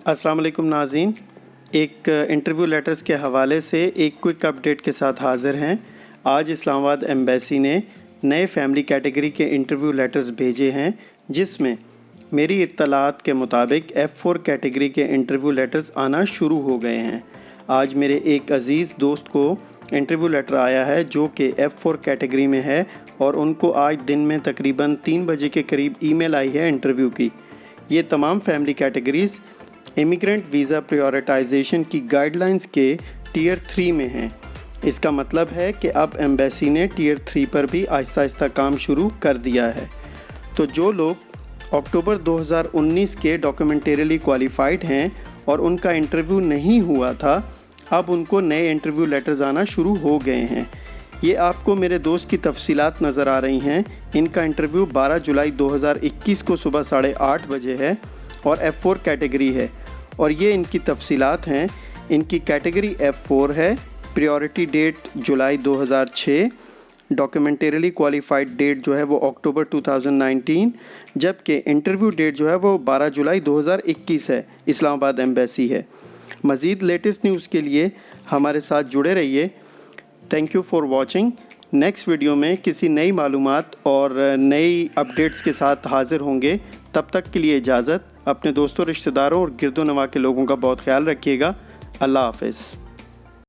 अस्सलाम वालेकुम नाज़रीन, एक इंटरव्यू लेटर्स के हवाले से एक क्विक अपडेट के साथ हाज़िर हैं। आज इस्लामाबाद एम्बेसी ने नए फैमिली कैटेगरी के इंटरव्यू लेटर्स भेजे हैं, जिसमें मेरी इत्तलात के मुताबिक F4 कैटेगरी के इंटरव्यू लेटर्स आना शुरू हो गए हैं। आज मेरे एक अज़ीज़ दोस्त को इंटरव्यू लेटर आया है जो कि F4 कैटेगरी में है और उनको आज दिन में तकरीबन 3 बजे के करीब ईमेल आई है इंटरव्यू की। ये तमाम family categories immigrant visa prioritisation की गाइडलाइंस के टियर 3 में हैं। इसका मतलब है कि अब एम्बेसी ने टियर 3 पर भी आहिस्ता आहिस्ता काम शुरू कर दिया है। तो जो लोग अक्टूबर 2019 के डॉक्यूमेंटरीली क्वालिफाइड हैं और उनका इंटरव्यू नहीं हुआ था, अब उनको नए इंटरव्यू लेटर्स आना शुरू हो गए हैं। ये आपको मेरे दोस्त की तफसीलात नज़र आ रही हैं। इनका इंटरव्यू 12 जुलाई 2021 को सुबह 8:30 बजे है और F4 कैटेगरी है, और ये इनकी तफसीलात हैं। इनकी कैटेगरी F4 है, प्रायोरिटी डेट जुलाई 2006, डॉक्यूमेंटरीली क्वालिफाइड डेट जो है वो अक्टूबर 2019, जबकि इंटरव्यू डेट जो है वो 12 जुलाई 2021 है, इस्लामाबाद एम्बेसी है। मज़ीद लेटेस्ट न्यूज़ के लिए हमारे साथ जुड़े रहिए। Thank you for watching. Next video में किसी नई मालूमात और नई अपडेट्स के साथ हाज़िर होंगे। तब तक के लिए इजाज़त। अपने दोस्तों, रिश्तेदारों और गिरदो नवा के लोगों का बहुत ख्याल रखिएगा। अल्लाह हाफ़िज़।